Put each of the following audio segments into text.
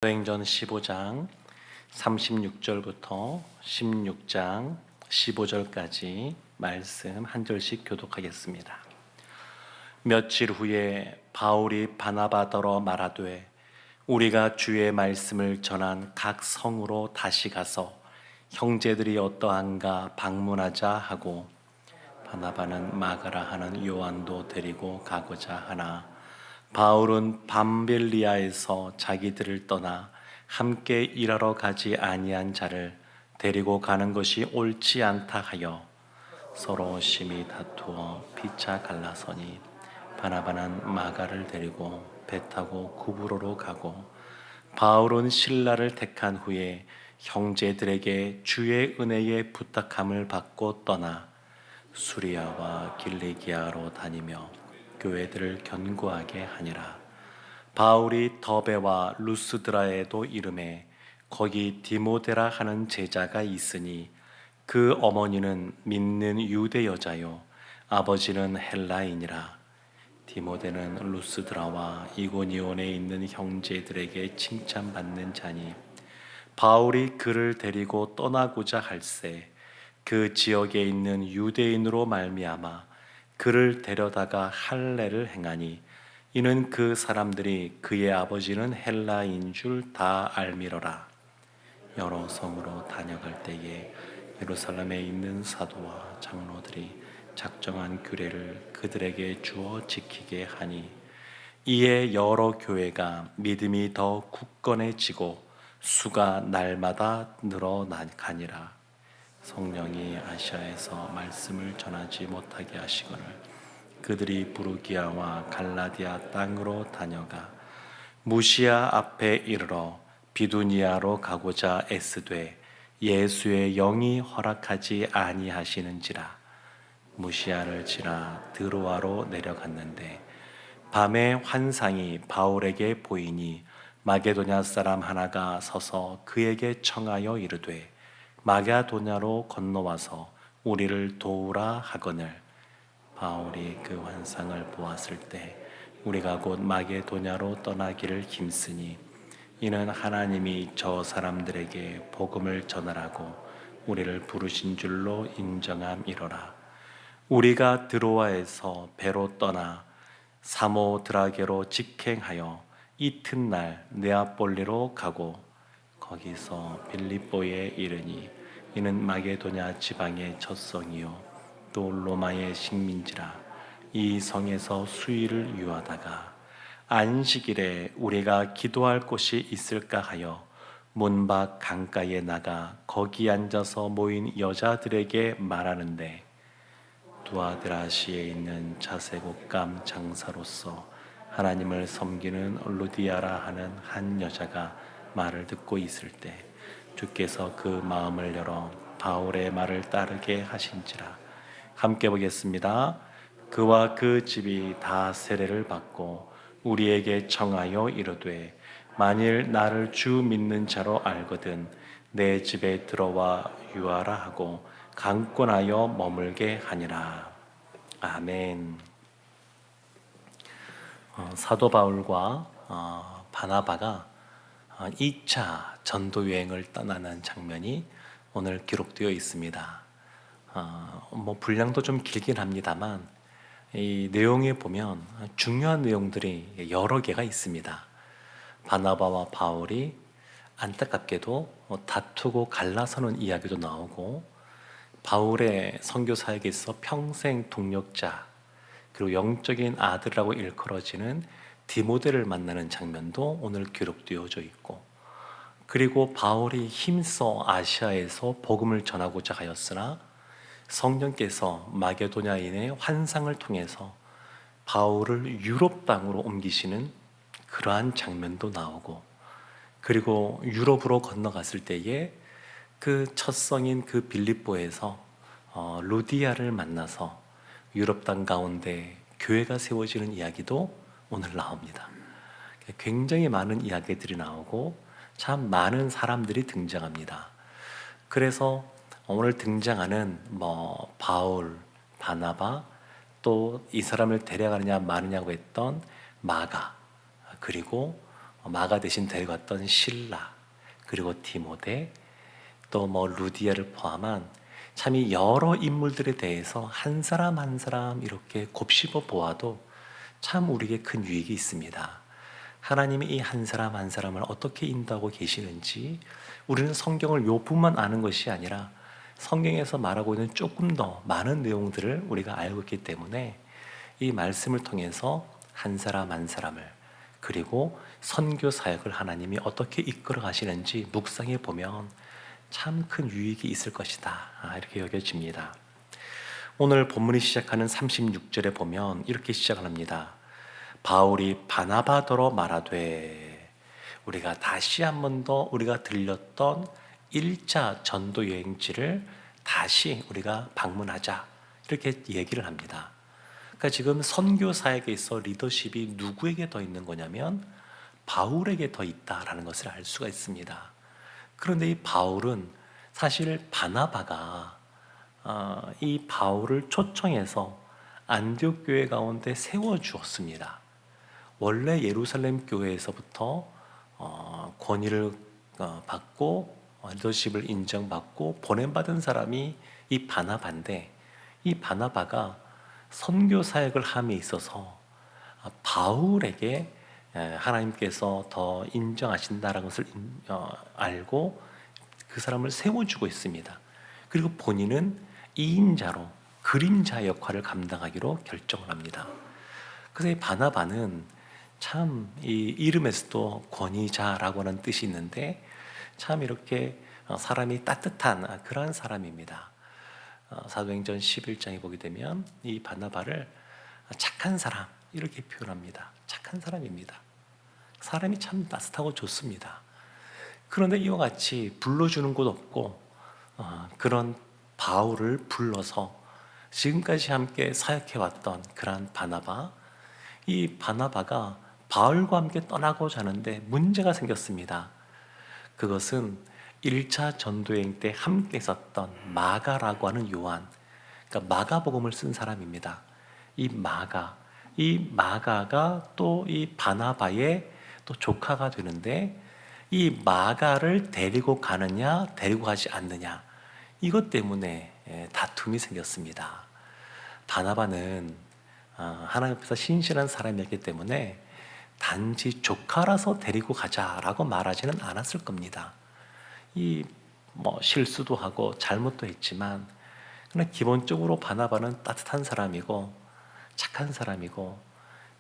사도행전 15장 36절부터 16장 15절까지 말씀 한 절씩 교독하겠습니다. 며칠 후에 바울이 바나바더러 말하되 우리가 주의 말씀을 전한 각 성으로 다시 가서 형제들이 어떠한가 방문하자 하고 바나바는 마가라 하는 요한도 데리고 가고자 하나 바울은 밤벨리아에서 자기들을 떠나 함께 일하러 가지 아니한 자를 데리고 가는 것이 옳지 않다 하여 서로 심히 다투어 피차 갈라서니 바나바는 마가를 데리고 배 타고 구브로로 가고 바울은 실라를 택한 후에 형제들에게 주의 은혜의 부탁함을 받고 떠나 수리아와 길리기아로 다니며 교회들을 견고하게 하니라. 바울이 더베와 루스드라에도 이름에 거기 디모데라 하는 제자가 있으니 그 어머니는 믿는 유대 여자요 아버지는 헬라인이라. 디모데는 루스드라와 이고니온에 있는 형제들에게 칭찬받는 자니 바울이 그를 데리고 떠나고자 할새 그 지역에 있는 유대인으로 말미암아 그를 데려다가 할례를 행하니 이는 그 사람들이 그의 아버지는 헬라인 줄 다 알미러라. 여러 성으로 다녀갈 때에 예루살렘에 있는 사도와 장로들이 작정한 규례를 그들에게 주어 지키게 하니 이에 여러 교회가 믿음이 더 굳건해지고 수가 날마다 늘어나니라. 성령이 아시아에서 말씀을 전하지 못하게 하시거늘 그들이 부르기아와 갈라디아 땅으로 다녀가 무시아 앞에 이르러 비두니아로 가고자 애쓰되 예수의 영이 허락하지 아니하시는지라. 무시아를 지나 드로아로 내려갔는데 밤에 환상이 바울에게 보이니 마게도냐 사람 하나가 서서 그에게 청하여 이르되 마게도냐로 건너와서 우리를 도우라 하거늘 바울이 그 환상을 보았을 때 우리가 곧 마게도냐로 떠나기를 힘쓰니 이는 하나님이 저 사람들에게 복음을 전하라고 우리를 부르신 줄로 인정함이로라. 우리가 드로아에서 배로 떠나 사모드라게로 직행하여 이튿날 네아폴리로 가고 거기서 빌립보에 이르니 이는 마게도냐 지방의 첫 성이요 또 로마의 식민지라. 이 성에서 수일을 유하다가 안식일에 우리가 기도할 곳이 있을까 하여 문밖 강가에 나가 거기 앉아서 모인 여자들에게 말하는데 두아드라시에 있는 자색옷감 장사로서 하나님을 섬기는 루디아라 하는 한 여자가 말을 듣고 있을 때 주께서 그 마음을 열어 바울의 말을 따르게 하신지라. 함께 보겠습니다. 그와 그 집이 다 세례를 받고 우리에게 청하여 이르되 만일 나를 주 믿는 자로 알거든 내 집에 들어와 유하라 하고 강권하여 머물게 하니라. 아멘. 사도 바울과 바나바가 2차 전도 여행을 떠나는 장면이 오늘 기록되어 있습니다. 분량도 좀 길긴 합니다만 이 내용에 보면 중요한 내용들이 여러 개가 있습니다. 바나바와 바울이 안타깝게도 다투고 갈라서는 이야기도 나오고 바울의 선교 사역에 있어 평생 동력자 그리고 영적인 아들이라고 일컬어지는 디모데를 만나는 장면도 오늘 기록되어져 있고 그리고 바울이 힘써 아시아에서 복음을 전하고자 하였으나 성령께서 마게도냐인의 환상을 통해서 바울을 유럽 땅으로 옮기시는 그러한 장면도 나오고 그리고 유럽으로 건너갔을 때에 그 첫 성인 그 빌립보에서 루디아를 만나서 유럽 땅 가운데 교회가 세워지는 이야기도 오늘 나옵니다. 굉장히 많은 이야기들이 나오고 참 많은 사람들이 등장합니다. 그래서 오늘 등장하는 바울, 바나바 또 이 사람을 데려가느냐 마느냐고 했던 마가 그리고 마가 대신 데려갔던 실라, 그리고 디모데, 또 루디아를 포함한 참 이 여러 인물들에 대해서 한 사람 한 사람 이렇게 곱씹어 보아도 참 우리에게 큰 유익이 있습니다. 하나님이 이 한 사람 한 사람을 어떻게 인도하고 계시는지 우리는 성경을 요 부분만 아는 것이 아니라 성경에서 말하고 있는 조금 더 많은 내용들을 우리가 알고 있기 때문에 이 말씀을 통해서 한 사람 한 사람을, 그리고 선교 사역을 하나님이 어떻게 이끌어 가시는지 묵상해 보면 참 큰 유익이 있을 것이다, 이렇게 여겨집니다. 오늘 본문이 시작하는 36절에 보면 이렇게 시작을 합니다. 바울이 바나바더러 말하되, 우리가 다시 한 번 더 우리가 들렸던 1차 전도 여행지를 다시 우리가 방문하자, 이렇게 얘기를 합니다. 그러니까 지금 선교 사역에 있어 리더십이 누구에게 더 있는 거냐면 바울에게 더 있다라는 것을 알 수가 있습니다. 그런데 이 바울은 사실 바나바가 이 바울을 초청해서 안디옥 교회 가운데 세워주었습니다. 원래 예루살렘 교회에서부터 권위를 받고 리더십을 인정받고 보냄받은 사람이 이 바나바인데, 이 바나바가 선교 사역을 함에 있어서 바울에게 하나님께서 더 인정하신다는 것을 알고 그 사람을 세워주고 있습니다. 그리고 본인은 2인자로 그림자 역할을 감당하기로 결정을 합니다. 그래서 이 바나바는 참 이 이름에서도 권위자라고 하는 뜻이 있는데 참 이렇게 사람이 따뜻한 그러한 사람입니다. 사도행전 11장에 보게 되면 이 바나바를 착한 사람 이렇게 표현합니다. 착한 사람입니다. 사람이 참 따뜻하고 좋습니다. 그런데 이와 같이 불러주는 곳 없고 그런 바울을 불러서 지금까지 함께 사역해왔던 그러한 바나바, 이 바나바가 바울과 함께 떠나고자 하는데 문제가 생겼습니다. 그것은 1차 전도여행 때 함께 있었던 마가라고 하는 요한, 그러니까 마가복음을 쓴 사람입니다. 이 마가가 또 이 바나바의 또 조카가 되는데, 이 마가를 데리고 가느냐 데리고 가지 않느냐, 이것 때문에 다툼이 생겼습니다. 바나바는 하나님 앞에서 신실한 사람이었기 때문에 단지 조카라서 데리고 가자라고 말하지는 않았을 겁니다. 이 실수도 하고 잘못도 했지만, 그러나 기본적으로 바나바는 따뜻한 사람이고 착한 사람이고,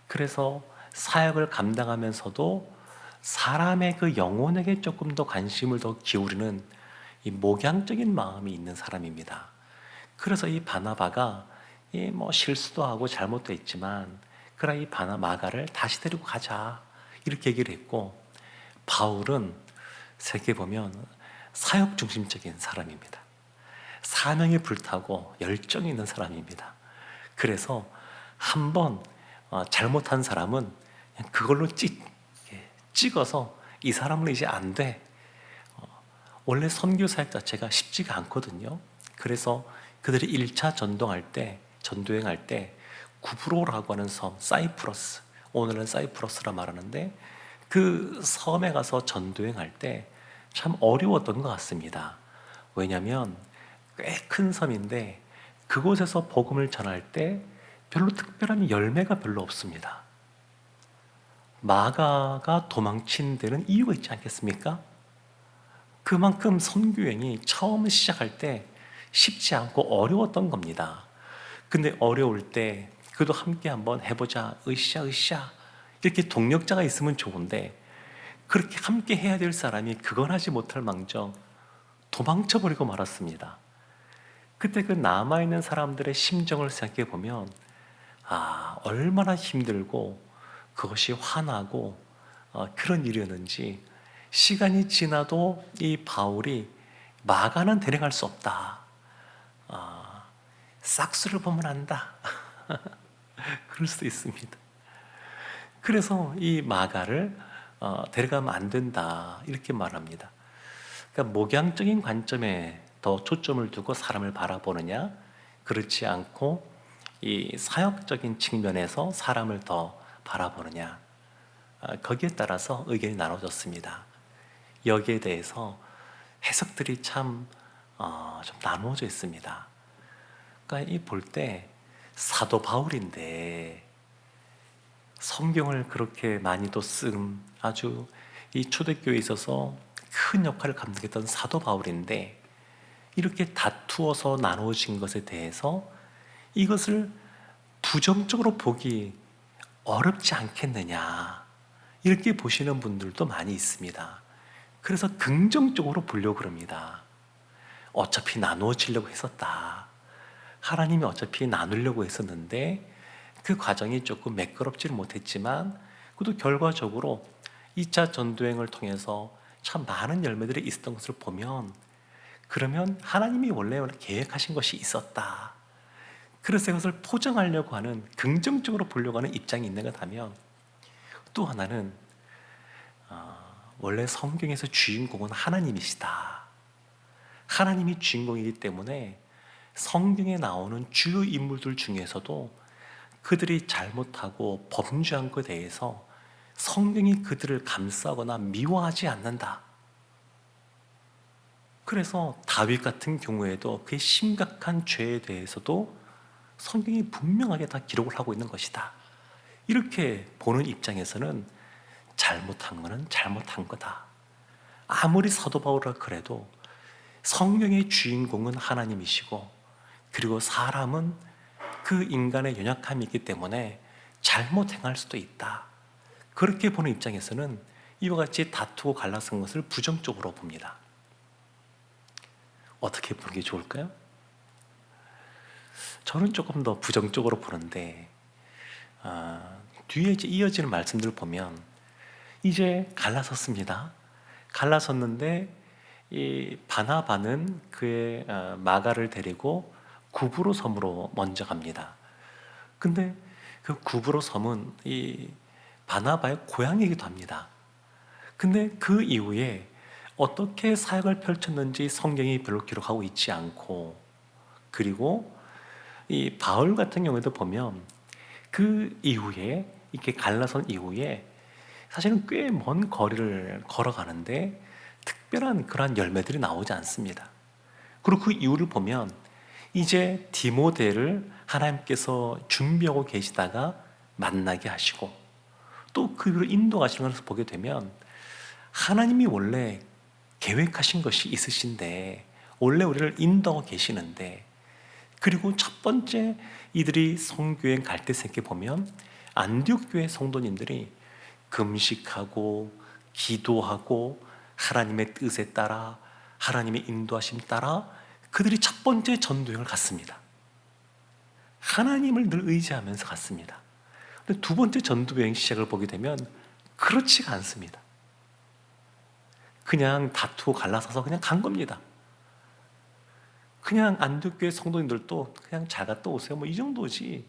그래서 사역을 감당하면서도 사람의 그 영혼에게 조금 더 관심을 더 기울이는 이 목양적인 마음이 있는 사람입니다. 그래서 이 바나바가 실수도 하고 잘못도 했지만, 그러나 이 마가를 다시 데리고 가자 이렇게 얘기를 했고, 바울은 세계 보면 사역 중심적인 사람입니다. 사명에 불타고 열정이 있는 사람입니다. 그래서 한번 잘못한 사람은 그냥 그걸로 찍어서 이 사람은 이제 안 돼. 원래 선교 사역 자체가 쉽지가 않거든요. 그래서 그들이 1차 전도여행할 때 구브로라고 하는 섬, 사이프러스, 오늘은 사이프러스라 말하는데, 그 섬에 가서 전도여행할 때 참 어려웠던 것 같습니다. 왜냐하면 꽤 큰 섬인데 그곳에서 복음을 전할 때 별로 특별한 열매가 별로 없습니다. 마가가 도망친 데는 이유가 있지 않겠습니까? 그만큼 선교여행이 처음 시작할 때 쉽지 않고 어려웠던 겁니다. 근데 어려울 때 그래도 함께 한번 해보자, 으쌰 이렇게 동력자가 있으면 좋은데, 그렇게 함께 해야 될 사람이 그건 하지 못할 망정 도망쳐버리고 말았습니다. 그때 그 남아있는 사람들의 심정을 생각해 보면 얼마나 힘들고 그것이 화나고 그런 일이었는지, 시간이 지나도 이 바울이 마가는 데려갈 수 없다, 싹수를 보면 안다 그럴 수도 있습니다. 그래서 이 마가를 데려가면 안 된다 이렇게 말합니다. 그러니까 목양적인 관점에 더 초점을 두고 사람을 바라보느냐, 그렇지 않고 이 사역적인 측면에서 사람을 더 바라보느냐, 거기에 따라서 의견이 나눠졌습니다. 여기에 대해서 해석들이 참 좀 나누어져 있습니다. 그러니까 이 볼 때 사도 바울인데 성경을 그렇게 많이도 쓴 아주 이 초대교회에 있어서 큰 역할을 감당했던 사도 바울인데 이렇게 다투어서 나누어진 것에 대해서 이것을 부정적으로 보기 어렵지 않겠느냐 이렇게 보시는 분들도 많이 있습니다. 그래서 긍정적으로 보려고 그럽니다. 어차피 나누어지려고 했었다. 하나님이 어차피 나누려고 했었는데 그 과정이 조금 매끄럽지는 못했지만 그래도 결과적으로 2차 전도행을 통해서 참 많은 열매들이 있었던 것을 보면 그러면 하나님이 원래 계획하신 것이 있었다. 그래서 이것을 포장하려고 하는 긍정적으로 보려고 하는 입장이 있는 것 하면 또 하나는 원래 성경에서 주인공은 하나님이시다. 하나님이 주인공이기 때문에 성경에 나오는 주요 인물들 중에서도 그들이 잘못하고 범죄한 것에 대해서 성경이 그들을 감싸거나 미워하지 않는다. 그래서 다윗 같은 경우에도 그의 심각한 죄에 대해서도 성경이 분명하게 다 기록을 하고 있는 것이다. 이렇게 보는 입장에서는 잘못한 것은 잘못한 거다. 아무리 사도 바울이라 그래도 성경의 주인공은 하나님이시고 그리고 사람은 그 인간의 연약함이 있기 때문에 잘못 행할 수도 있다. 그렇게 보는 입장에서는 이와 같이 다투고 갈라선 것을 부정적으로 봅니다. 어떻게 보는 게 좋을까요? 저는 조금 더 부정적으로 보는데 뒤에 이제 이어지는 말씀들을 보면 이제 갈라섰습니다. 갈라섰는데 이 바나바는 그의 마가를 데리고 구브로 섬으로 먼저 갑니다. 근데 그 구브로 섬은 이 바나바의 고향이기도 합니다. 근데 그 이후에 어떻게 사역을 펼쳤는지 성경이 별로 기록하고 있지 않고 그리고 이 바울 같은 경우에도 보면 그 이후에 이렇게 갈라선 이후에 사실은 꽤 먼 거리를 걸어가는데 특별한 그러한 열매들이 나오지 않습니다. 그리고 그 이유를 보면 이제 디모데를 하나님께서 준비하고 계시다가 만나게 하시고 또 그를 인도하시는 것을 보게 되면 하나님이 원래 계획하신 것이 있으신데 원래 우리를 인도하고 계시는데 그리고 첫 번째 이들이 성교행 갈 때 생각해 보면 안디옥 교회 성도님들이 금식하고 기도하고 하나님의 뜻에 따라 하나님의 인도하심 따라 그들이 첫 번째 전도행을 갔습니다. 하나님을 늘 의지하면서 갔습니다. 근데 두 번째 전도여행 시작을 보게 되면 그렇지가 않습니다. 그냥 다투고 갈라서서 그냥 간 겁니다. 그냥 안디옥교회 성도님들도 그냥 잘 갔다 오세요 뭐 이 정도지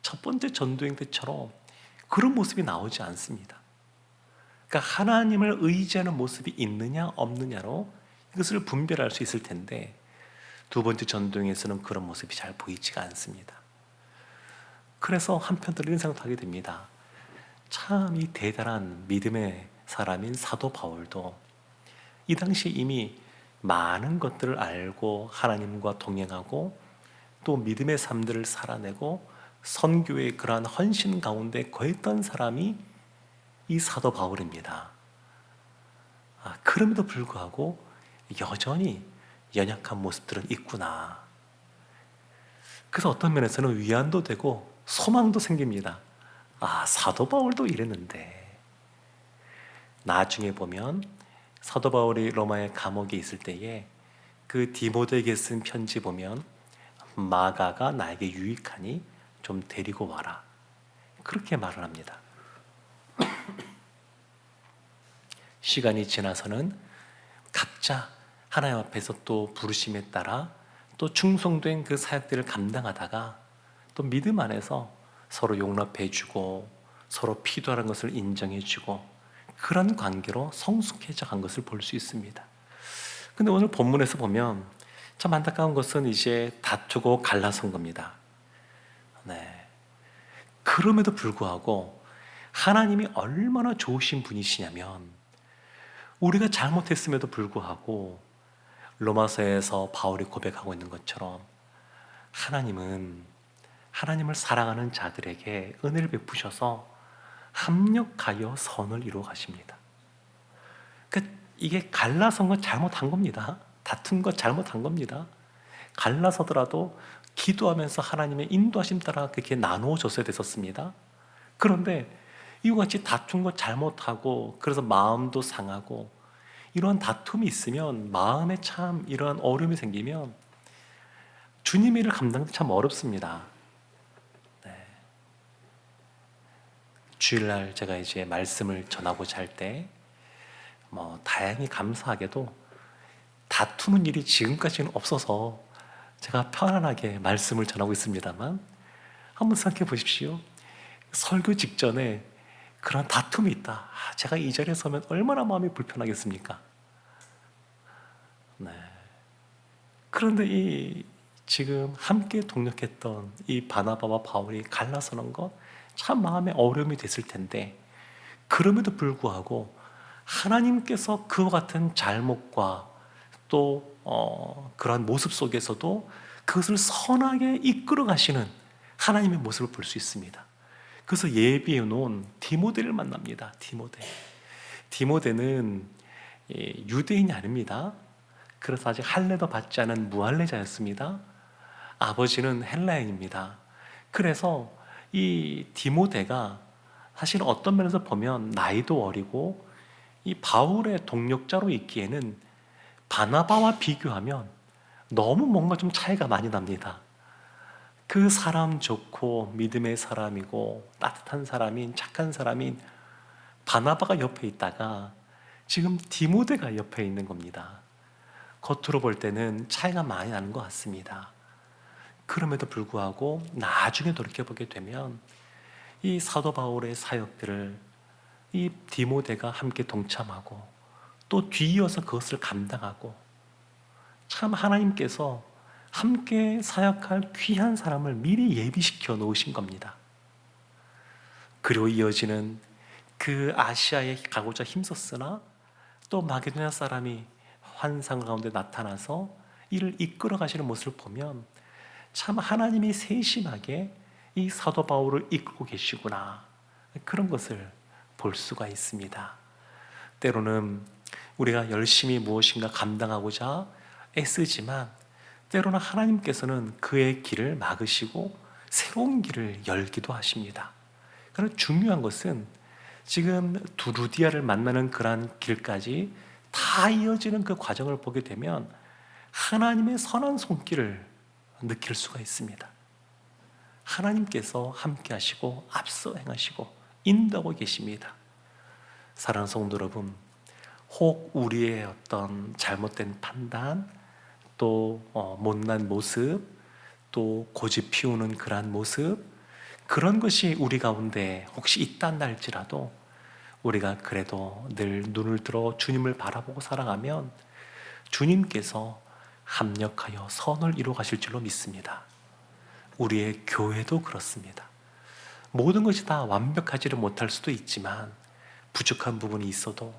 첫 번째 전도행 때처럼 그런 모습이 나오지 않습니다. 그러니까 하나님을 의지하는 모습이 있느냐 없느냐로 이것을 분별할 수 있을 텐데 두 번째 전도행에서는 그런 모습이 잘 보이지가 않습니다. 그래서 한편으로 이런 생각도 하게 됩니다. 참 이 대단한 믿음의 사람인 사도 바울도 이 당시 이미 많은 것들을 알고 하나님과 동행하고 또 믿음의 삶들을 살아내고 선교의 그러한 헌신 가운데 거했던 사람이 이 사도 바울입니다. 그럼에도 불구하고 여전히 연약한 모습들은 있구나. 그래서 어떤 면에서는 위안도 되고 소망도 생깁니다. 사도 바울도 이랬는데. 나중에 보면 사도 바울이 로마의 감옥에 있을 때에 그 디모데에게 쓴 편지 보면 마가가 나에게 유익하니 좀 데리고 와라. 그렇게 말을 합니다. 시간이 지나서는 각자 하나님 앞에서 또 부르심에 따라 또 충성된 그 사역들을 감당하다가 또 믿음 안에서 서로 용납해주고 서로 필요한 것을 인정해주고 그런 관계로 성숙해져 간 것을 볼 수 있습니다. 근데 오늘 본문에서 보면 참 안타까운 것은 이제 다투고 갈라선 겁니다. 네. 그럼에도 불구하고 하나님이 얼마나 좋으신 분이시냐면 우리가 잘못했음에도 불구하고 로마서에서 바울이 고백하고 있는 것처럼 하나님은 하나님을 사랑하는 자들에게 은혜를 베푸셔서 합력하여 선을 이루어 가십니다. 그러니까 이게 갈라선 건 잘못한 겁니다. 다툰 건 잘못한 겁니다. 갈라서더라도 기도하면서 하나님의 인도하심 따라 그렇게 나누어졌어야 됐었습니다. 그런데 이와 같이 다툰 거 잘못하고 그래서 마음도 상하고 이러한 다툼이 있으면 마음에 참 이러한 어려움이 생기면 주님의 일을 감당하기 참 어렵습니다. 네. 주일날 제가 이제 말씀을 전하고자 할 때 다행히 감사하게도 다투는 일이 지금까지는 없어서 제가 편안하게 말씀을 전하고 있습니다만 한번 생각해 보십시오. 설교 직전에 그런 다툼이 있다. 제가 이 자리에 서면 얼마나 마음이 불편하겠습니까? 네. 그런데 지금 함께 동역했던 이 바나바와 바울이 갈라서는 것 참 마음에 어려움이 됐을 텐데 그럼에도 불구하고 하나님께서 그와 같은 잘못과 또 그러한 모습 속에서도 그것을 선하게 이끌어 가시는 하나님의 모습을 볼 수 있습니다. 그래서 예비해 놓은 디모데를 만납니다. 디모데는 유대인이 아닙니다. 그래서 아직 할례도 받지 않은 무할례자였습니다. 아버지는 헬라인입니다. 그래서 이 디모데가 사실 어떤 면에서 보면 나이도 어리고 이 바울의 동력자로 있기에는 바나바와 비교하면 너무 뭔가 좀 차이가 많이 납니다. 그 사람 좋고 믿음의 사람이고 따뜻한 사람인 착한 사람인 바나바가 옆에 있다가 지금 디모데가 옆에 있는 겁니다. 겉으로 볼 때는 차이가 많이 나는 것 같습니다. 그럼에도 불구하고 나중에 돌이켜보게 되면 이 사도 바울의 사역들을 이 디모데가 함께 동참하고 또 뒤이어서 그것을 감당하고 참 하나님께서 함께 사역할 귀한 사람을 미리 예비시켜 놓으신 겁니다. 그리고 이어지는 그 아시아에 가고자 힘썼으나 또 마게도냐 사람이 환상 가운데 나타나서 이를 이끌어 가시는 모습을 보면 참 하나님이 세심하게 이 사도 바울을 이끌고 계시구나, 그런 것을 볼 수가 있습니다. 때로는 우리가 열심히 무엇인가 감당하고자 애쓰지만 때로는 하나님께서는 그의 길을 막으시고 새로운 길을 열기도 하십니다. 그러나 중요한 것은 지금 두루디아를 만나는 그러한 길까지 다 이어지는 그 과정을 보게 되면 하나님의 선한 손길을 느낄 수가 있습니다. 하나님께서 함께 하시고 앞서 행하시고 인도하고 계십니다. 사랑하는 성도 여러분, 혹 우리의 어떤 잘못된 판단, 또 못난 모습, 또 고집 피우는 그러한 모습, 그런 것이 우리 가운데 혹시 있단 할지라도 우리가 그래도 늘 눈을 들어 주님을 바라보고 살아가면 주님께서 합력하여 선을 이루어 가실 줄로 믿습니다. 우리의 교회도 그렇습니다. 모든 것이 다 완벽하지를 못할 수도 있지만 부족한 부분이 있어도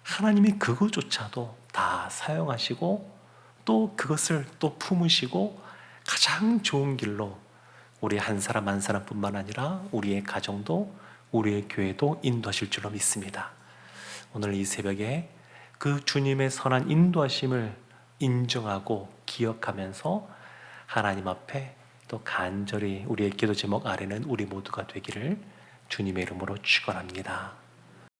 하나님이 그것조차도 다 사용하시고 또 그것을 또 품으시고 가장 좋은 길로 우리 한 사람 한 사람뿐만 아니라 우리의 가정도 우리의 교회도 인도하실 줄로 믿습니다. 오늘 이 새벽에 그 주님의 선한 인도하심을 인정하고 기억하면서 하나님 앞에 또 간절히 우리의 기도 제목 아래는 우리 모두가 되기를 주님의 이름으로 축원합니다.